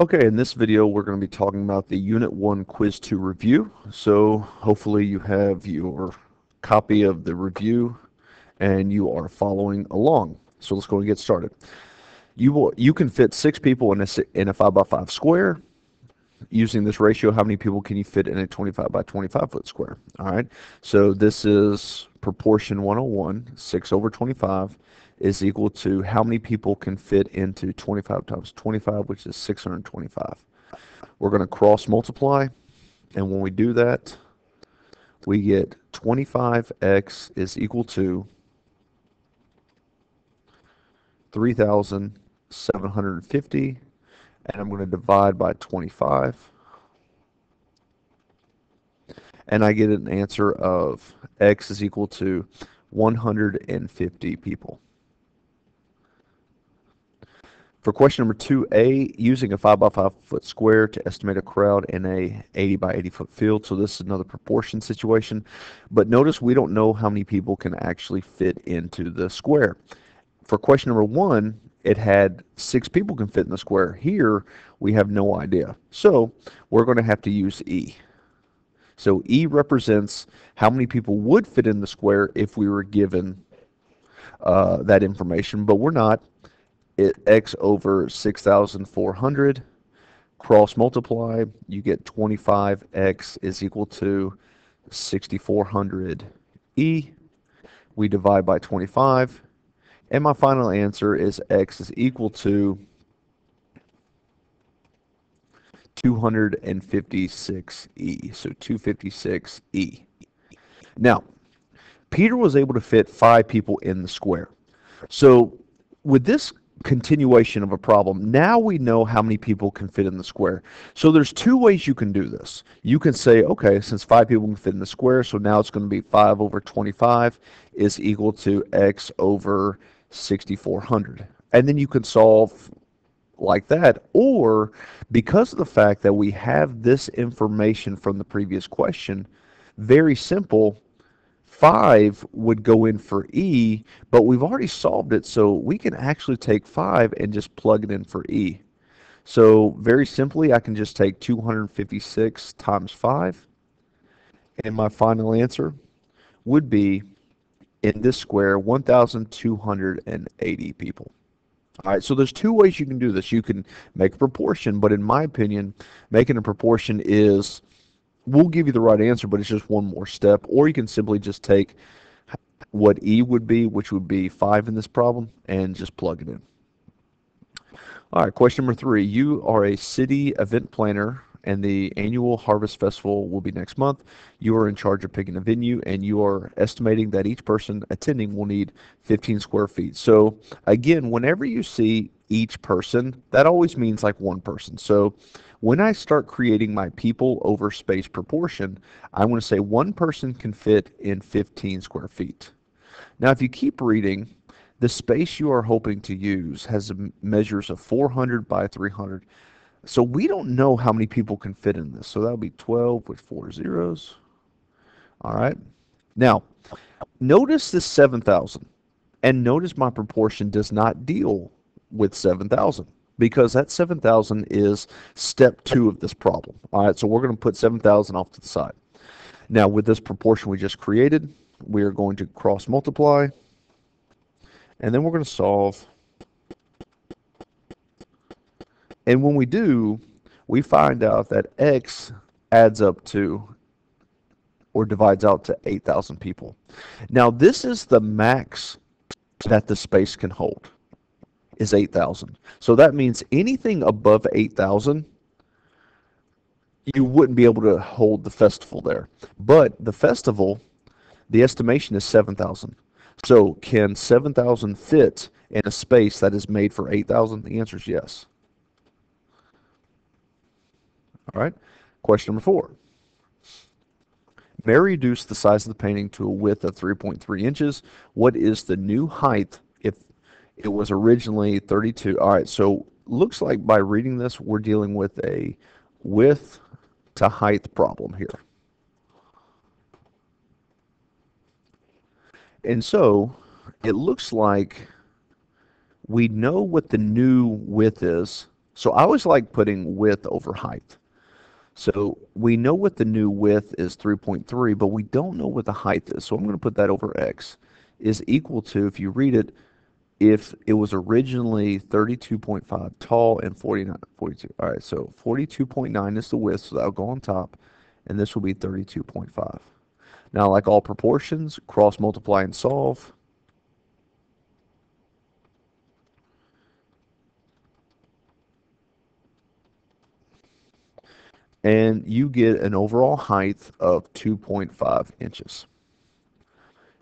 Okay, in this video we're going to be talking about the Unit 1 Quiz 2 review. So hopefully you have your copy of the review and you are following along. So let's go and get started. You can fit 6 people in a 5 by 5 square. Using this ratio, how many people can you fit in a 25 by 25 foot square? All right, so this is proportion 101. 6 over 25 is equal to how many people can fit into 25 times 25, which is 625. We're going to cross multiply, and when we do that, we get 25x is equal to 3,750, and I'm going to divide by 25. And I get an answer of x is equal to 150 people. For question number 2A, using a 5 by 5 foot square to estimate a crowd in a 80 by 80 foot field. So this is another proportion situation. But notice we don't know how many people can actually fit into the square. For question number 1, it had 6 people can fit in the square. Here, we have no idea. So we're going to have to use E. So E represents how many people would fit in the square if we were given that information, but we're not. X over 6,400, cross multiply, you get 25x is equal to 6,400 E. We divide by 25, and my final answer is x is equal to 256E, so 256E. Now, Peter was able to fit 5 people in the square. So with this continuation of a problem, now we know how many people can fit in the square. So there's 2 ways you can do this. You can say, okay, since 5 people can fit in the square, so now it's going to be 5 over 25 is equal to x over 6,400. And then you can solve like that, or because of the fact that we have this information from the previous question, very simple, 5 would go in for E, but we've already solved it, so we can actually take 5 and just plug it in for E. So very simply, I can just take 256 times 5, and my final answer would be, in this square, 1,280 people. All right, so there's 2 ways you can do this. You can make a proportion, but in my opinion, making a proportion is, we'll give you the right answer, but it's just one more step. Or you can simply just take what E would be, which would be 5 in this problem, and just plug it in. All right, question number 3. You are a city event planner, and the annual Harvest Festival will be next month. You are in charge of picking a venue, and you are estimating that each person attending will need 15 square feet. So again, whenever you see each person, that always means like one person. So when I start creating my people over space proportion, I'm going to say one person can fit in 15 square feet. Now, if you keep reading, the space you are hoping to use has measures of 400 by 300. So we don't know how many people can fit in this. So that would be 12 with 4 zeros. All right. Now, notice this 7,000. And notice my proportion does not deal with 7,000 because that 7,000 is step 2 of this problem. All right. So we're going to put 7,000 off to the side. Now, with this proportion we just created, we are going to cross multiply. And then we're going to solve. And when we do, we find out that x adds up to, or divides out to, 8,000 people. Now, this is the max that the space can hold, is 8,000. So that means anything above 8,000, you wouldn't be able to hold the festival there. But the festival, the estimation is 7,000. So can 7,000 fit in a space that is made for 8,000? The answer is yes. All right, question number 4. Mary reduced the size of the painting to a width of 3.3 inches. What is the new height if it was originally 32? All right, so looks like by reading this, we're dealing with a width to height problem here. And so it looks like we know what the new width is So I always like putting width over height. So we know what the new width is 3.3, but we don't know what the height is. So I'm going to put that over x is equal to, if you read it, if it was originally 32.5 tall and 49, 42. All right, so 42.9 is the width, so that'll go on top, and this will be 32.5. Now, like all proportions, cross multiply and solve. And you get an overall height of 2.5 inches.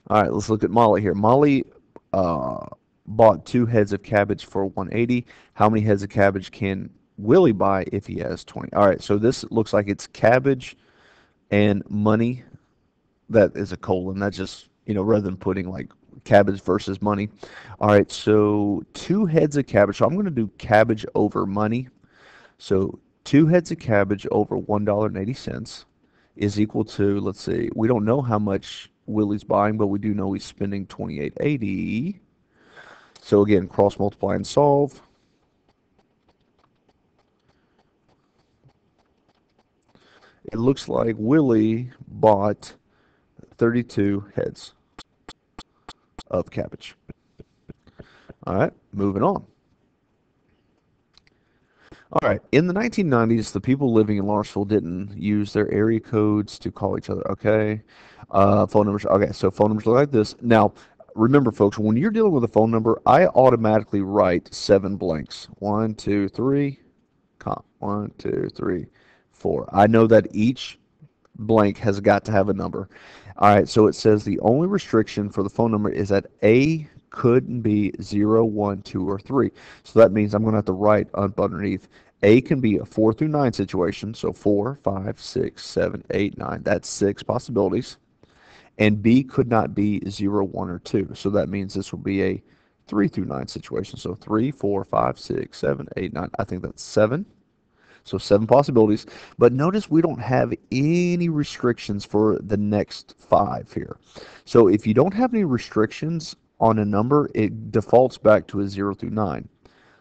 All right, let's look at Molly here. Molly uh, bought 2 heads of cabbage for 180. How many heads of cabbage can Willie buy if he has 20? All right, so this looks like it's cabbage and money. That is a colon. That's just, rather than putting like cabbage versus money. All right, so 2 heads of cabbage. So I'm going to do cabbage over money. So 2 heads of cabbage over $1.80 is equal to, let's see, we don't know how much Willie's buying, but we do know he's spending 28.80. So again, cross multiply and solve. It looks like Willie bought 32 heads of cabbage. All right, moving on. All right, in the 1990s, the people living in Lawrenceville didn't use their area codes to call each other, okay? Phone numbers, okay, so phone numbers look like this. Now, remember, folks, when you're dealing with a phone number, I automatically write 7 blanks. 1, 2, 3, 1, 2, 3, 4. I know that each blank has got to have a number. All right, so it says the only restriction for the phone number is that A couldn't be 0, 1, 2, or 3. So that means I'm going to have to write up underneath. A can be a 4 through 9 situation, so 4, 5, 6, 7, 8, 9. That's 6 possibilities. And B could not be 0, 1, or 2. So that means this will be a 3 through 9 situation. So 3, 4, 5, 6, 7, 8, 9. I think that's 7. So 7 possibilities. But notice we don't have any restrictions for the next 5 here. So if you don't have any restrictions on a number, it defaults back to a 0 through 9.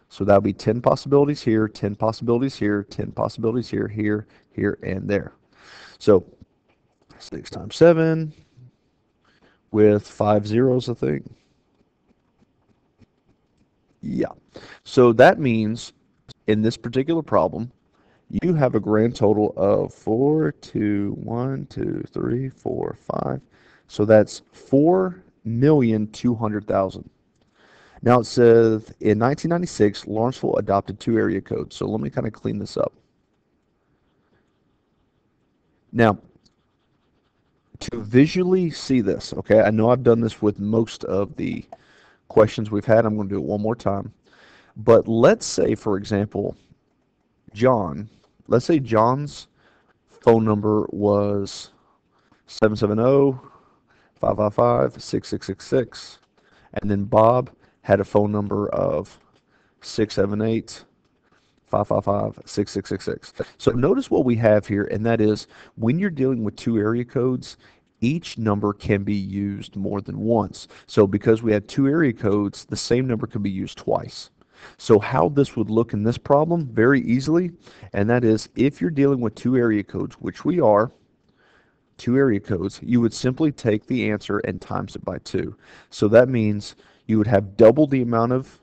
So that'll be 10 possibilities here, 10 possibilities here, 10 possibilities here, here, here, and there. So 6 times 7 with 5 zeros, I think. Yeah. So that means in this particular problem, you have a grand total of 4, 2, 1, 2, 3, 4, 5. So that's 4,200,000. Now it says in 1996, Lawrenceville adopted 2 area codes. So let me kind of clean this up. Now, to visually see this, okay, I know I've done this with most of the questions we've had. I'm going to do it one more time. But let's say, for example, let's say John's phone number was 770-555-6666, and then Bob had a phone number of 678-555-6666. So notice what we have here, and that is when you're dealing with 2 area codes, each number can be used more than once. So because we had 2 area codes, the same number could be used twice. So how this would look in this problem, very easily, and that is if you're dealing with 2 area codes, which we are, 2 area codes, you would simply take the answer and times it by 2. So that means you would have double the amount of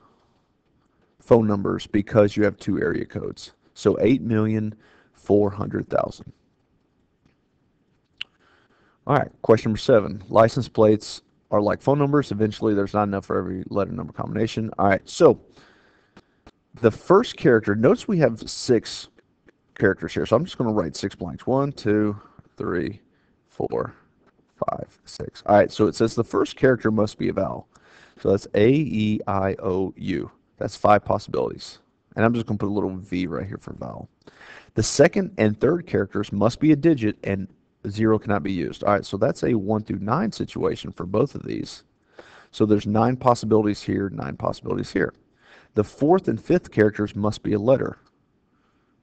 phone numbers because you have 2 area codes. So 8,400,000. All right, question number 7. License plates are like phone numbers. Eventually, there's not enough for every letter number combination. All right, so the first character, notice we have 6 characters here. So I'm just going to write 6 blanks. 1, 2, 3, 4, 5, 6. All right, so it says the first character must be a vowel. So that's A, E, I, O, U. That's 5 possibilities. And I'm just going to put a little V right here for vowel. The second and third characters must be a digit, and 0 cannot be used. All right, so that's a 1 through 9 situation for both of these. So there's 9 possibilities here, 9 possibilities here. The fourth and fifth characters must be a letter,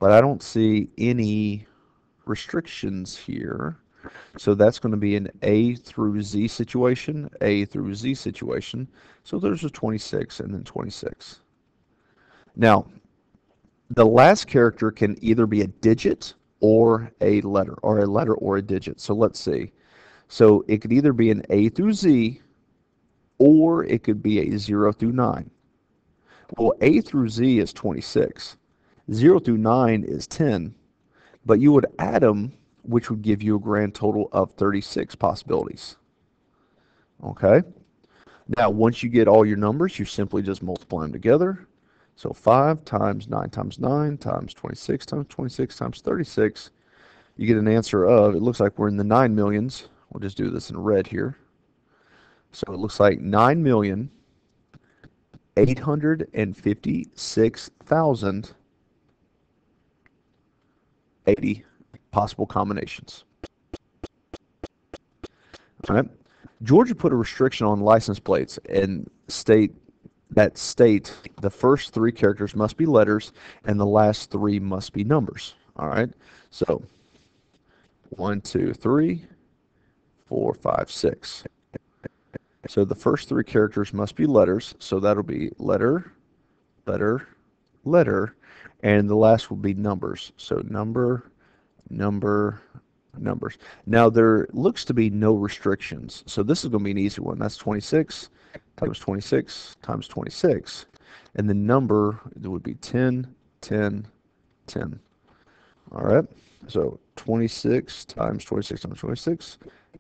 but I don't see any restrictions here. So that's going to be an A through Z situation, A through Z situation. So there's a 26 and then 26. Now, The last character can either be a digit or a letter, or a letter or a digit. So let's see. So it could either be an A through Z, or it could be a 0 through 9. Well, A through Z is 26. 0 through 9 is 10. But you would add them, which would give you a grand total of 36 possibilities. Okay? Now, once you get all your numbers, you simply just multiply them together. So 5 times 9 times 9 times 26 times 26 times 36, you get an answer of, it looks like we're in the 9 millions. We'll just do this in red here. So it looks like 9,856,080 possible combinations. All right. Georgia put a restriction on license plates and state the first three characters must be letters and the last three must be numbers. All right. So 1, 2, 3, 4, 5, 6. So the first three characters must be letters. So that'll be letter, letter, letter, and the last will be numbers. So number, number, numbers. Now there looks to be no restrictions. So this is going to be an easy one. That's 26 times 26 times 26. And the number would be 10, 10, 10. All right. So 26 times 26 times 26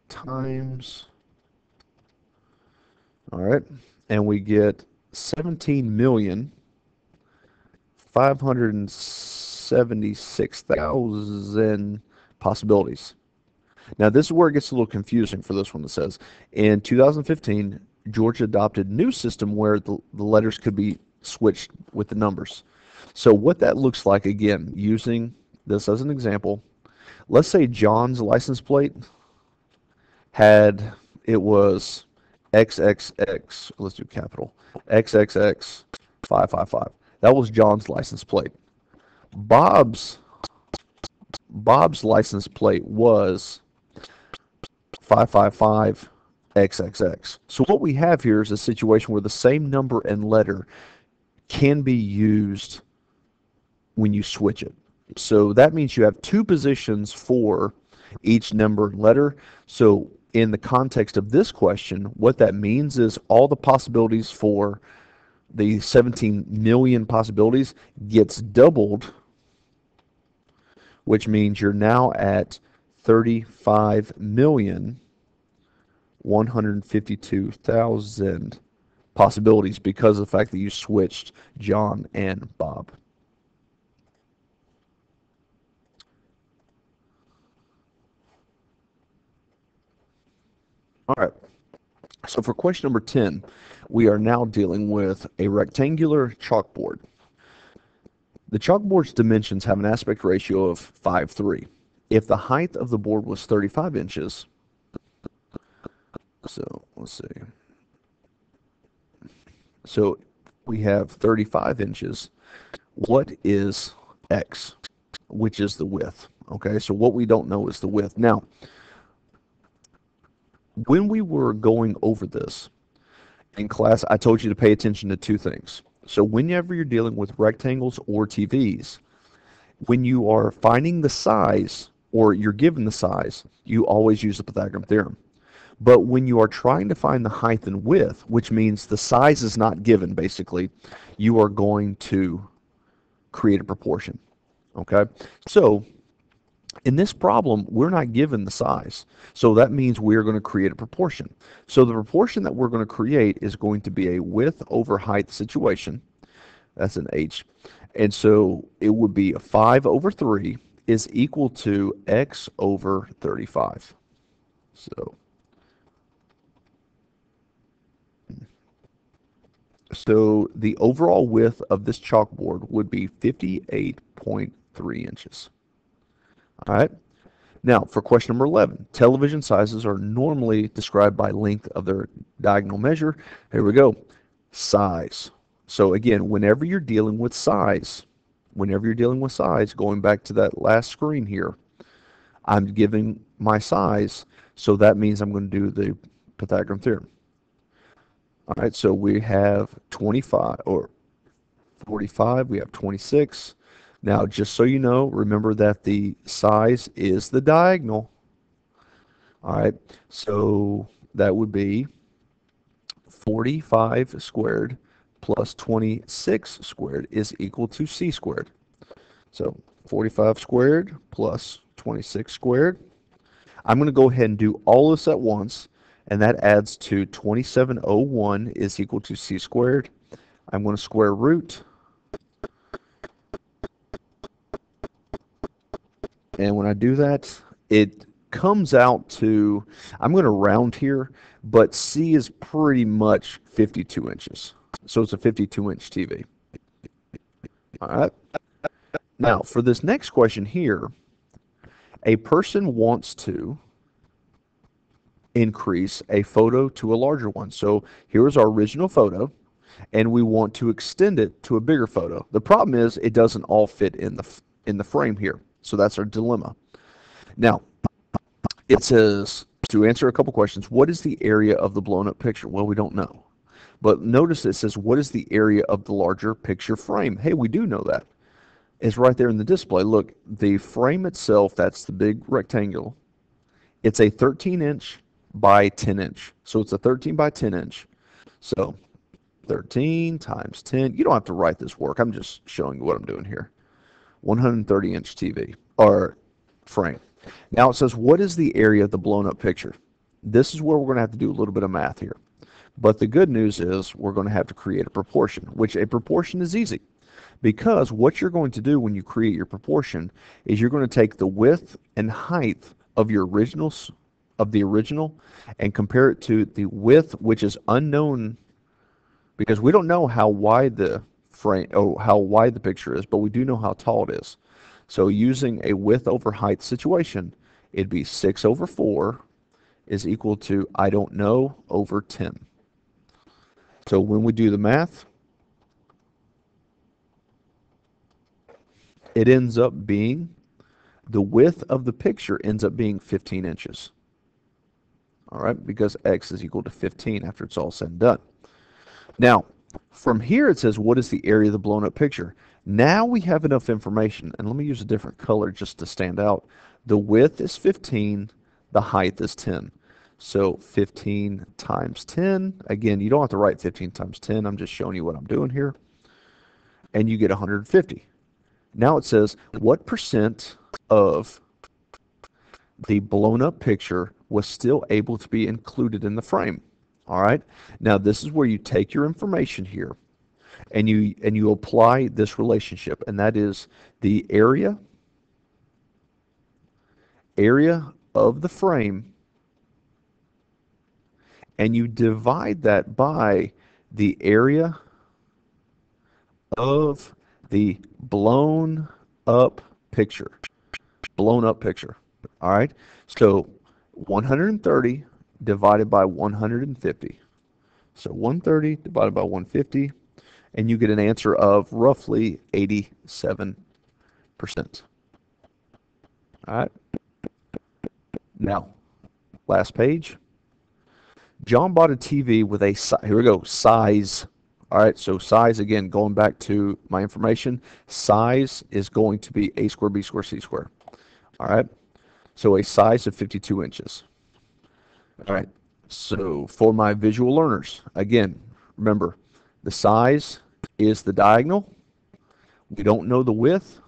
times. All right. And we get 17,576,000 possibilities. Now, this is where it gets a little confusing for this one that says, in 2015, Georgia adopted a new system where the letters could be switched with the numbers. So what that looks like, again, using this as an example, let's say John's license plate it was XXX, let's do capital, XXX 555. That was John's license plate. Bob's license plate was 555 XXX. So what we have here is a situation where the same number and letter can be used when you switch it. So that means you have two positions for each number and letter. So in the context of this question, what that means is all the possibilities for the 17 million possibilities gets doubled, which means you're now at 35,152,000 possibilities because of the fact that you switched John and Bob. All right. So for question number 10, we are now dealing with a rectangular chalkboard. The chalkboard's dimensions have an aspect ratio of 5:3. If the height of the board was 35 inches, so let's see. So we have 35 inches. What is X, which is the width? Okay, so what we don't know is the width. Now, when we were going over this in class, I told you to pay attention to two things. So whenever you're dealing with rectangles or TVs, when you are finding the size or you're given the size, you always use the Pythagorean theorem. But when you are trying to find the height and width, which means the size is not given, basically, you are going to create a proportion. Okay? So in this problem, we're not given the size. So that means we're going to create a proportion. So the proportion that we're going to create is going to be a width over height situation. That's an H. And so it would be a 5/3 is equal to X over 35. So the overall width of this chalkboard would be 58.3 inches. All right. Now, for question number 11, television sizes are normally described by length of their diagonal measure. Here we go. Size. So again, whenever you're dealing with size, going back to that last screen here, I'm giving my size, so that means I'm going to do the Pythagorean theorem. All right, so we have 25 or 45, we have 26. Now, just so you know, remember that the size is the diagonal. All right, so that would be 45 squared plus 26 squared is equal to c squared. So 45 squared plus 26 squared. I'm going to go ahead and do all this at once, and that adds to 2701 is equal to c squared. I'm going to square root, and when I do that, it comes out to, I'm going to round here, but C is pretty much 52 inches. So it's a 52-inch TV. All right. Now, for this next question here, a person wants to increase a photo to a larger one. So here's our original photo, and we want to extend it to a bigger photo. The problem is it doesn't all fit in the frame here. So that's our dilemma. Now, it says, to answer a couple questions, what is the area of the blown up picture? Well, we don't know. But notice it says, what is the area of the larger picture frame? Hey, we do know that. It's right there in the display. Look, the frame itself, that's the big rectangle. It's a 13-inch by 10-inch. So it's a 13 by 10 inch. So 13 times 10. You don't have to write this work. I'm just showing you what I'm doing here. 130-inch TV or frame. Now it says, what is the area of the blown up picture? This is where we're going to have to do a little bit of math here. But the good news is we're going to have to create a proportion, which a proportion is easy. Because what you're going to do when you create your proportion is you're going to take the width and height of your originals of the original and compare it to the width, which is unknown because we don't know how wide the frame or how wide the picture is, but we do know how tall it is. So using a width over height situation, it'd be 6 over 4 is equal to I don't know over 10. So when we do the math, it ends up being the width of the picture ends up being 15 inches. All right, because x is equal to 15 after it's all said and done. Now, from here it says, what is the area of the blown up picture? Now we have enough information, and let me use a different color just to stand out. The width is 15, the height is 10. So 15 times 10, again, you don't have to write 15 times 10, I'm just showing you what I'm doing here. And you get 150. Now it says, what percent of the blown up picture was still able to be included in the frame? All right. Now this is where you take your information here and you apply this relationship, and that is the area of the frame, and you divide that by the area of the blown up picture. Blown up picture. All right. So 130 divided by 150. So 130 divided by 150, and you get an answer of roughly 87%. All right. Now, last page. John bought a TV with a, here we go, size. All right, so size, again, going back to my information, size is going to be a squared, b squared, c squared. All right, so a size of 52 inches. All right, so for my visual learners, again, remember, the size is the diagonal. We don't know the width.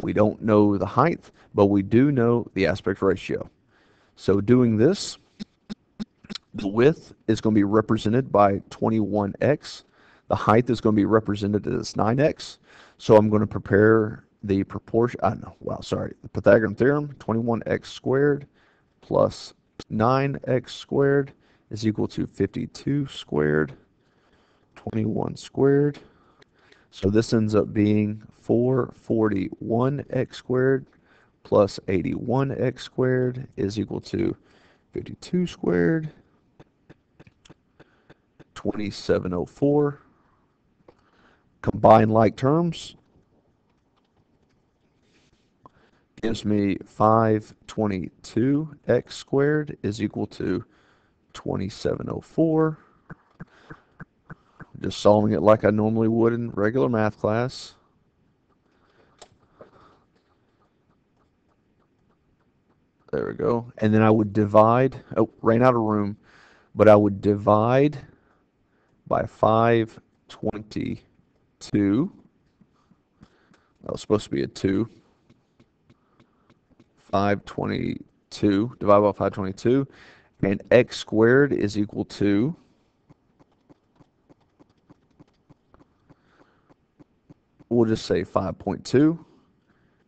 We don't know the height, but we do know the aspect ratio. So doing this, the width is going to be represented by 21x. The height is going to be represented as 9x. So I'm going to prepare the proportion, the Pythagorean theorem, 21x squared plus 9x squared is equal to 52 squared, 21 squared. So this ends up being 441x squared plus 81x squared is equal to 52 squared, 2704. Combine like terms gives me 522x squared is equal to 2704. Just solving it like I normally would in regular math class. There we go. And then I would divide, oh, ran out of room, but I would divide by 522. That was supposed to be a 2. 522, divide by 522, and x squared is equal to, we'll just say 5.2,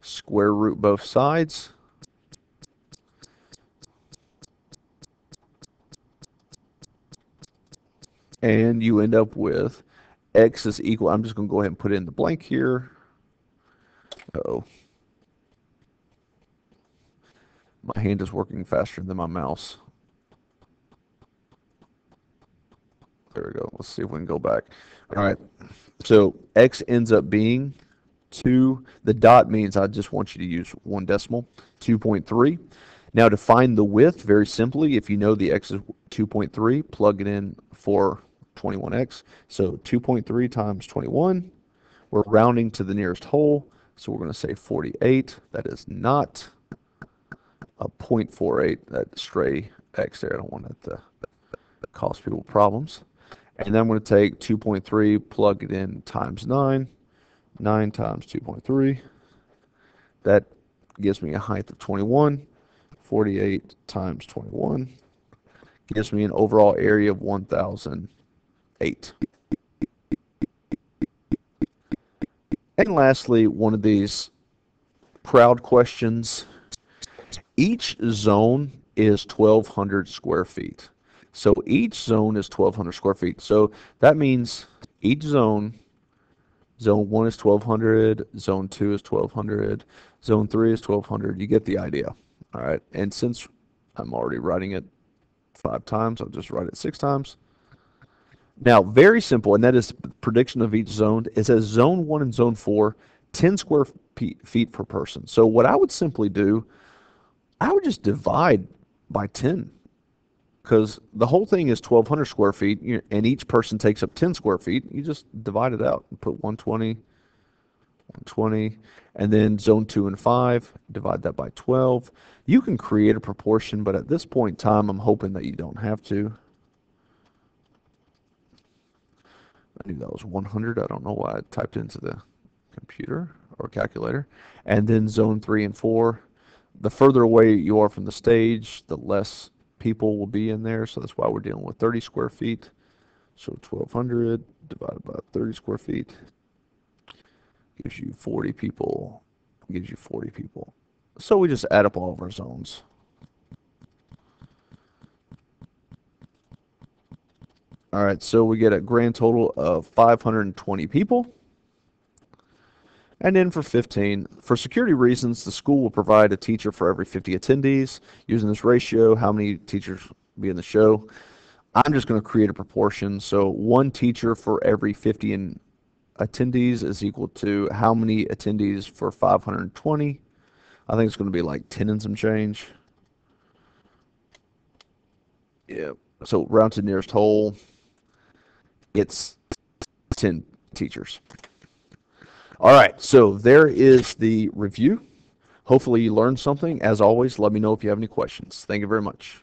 square root both sides, and you end up with x is equal, I'm just going to go ahead and put it in the blank here. Uh-oh. My hand is working faster than my mouse. There we go. Let's see if we can go back. All right. So x ends up being 2. The dot means I just want you to use one decimal, 2.3. Now to find the width, very simply, if you know the x is 2.3, plug it in for 21x. So 2.3 times 21. We're rounding to the nearest whole, so we're going to say 48. That is not a 0.48, that stray x there. I don't want that to cause people problems. And then I'm going to take 2.3, plug it in times 9. 9 times 2.3. That gives me a height of 21. 48 times 21 gives me an overall area of 1,008. And lastly, one of these proud questions. Each zone is 1,200 square feet. So each zone is 1,200 square feet. So that means each zone, zone 1 is 1,200, zone 2 is 1,200, zone 3 is 1,200. You get the idea. All right. And since I'm already writing it 5 times, I'll just write it 6 times. Now, very simple, and that is prediction of each zone. It says zone 1 and zone 4, 10 square feet per person. So what I would simply do, I would just divide by 10, because the whole thing is 1,200 square feet, and each person takes up 10 square feet. You just divide it out and put 120, 120, and then zone 2 and 5, divide that by 12. You can create a proportion, but at this point in time, I'm hoping that you don't have to. I knew that was 100. I don't know why I typed into the computer or calculator. And then zone 3 and 4. The further away you are from the stage, the less people will be in there. So that's why we're dealing with 30 square feet. So 1,200 divided by 30 square feet gives you 40 people. Gives you 40 people. So we just add up all of our zones. All right, so we get a grand total of 520 people. And then for 15, for security reasons, the school will provide a teacher for every 50 attendees. Using this ratio, how many teachers will be in the show? I'm just going to create a proportion. So one teacher for every 50 attendees is equal to how many attendees for 520? I think it's going to be like 10 and some change. Yeah, so round to the nearest whole. It's 10 teachers. All right, so there is the review. Hopefully you learned something. As always, let me know if you have any questions. Thank you very much.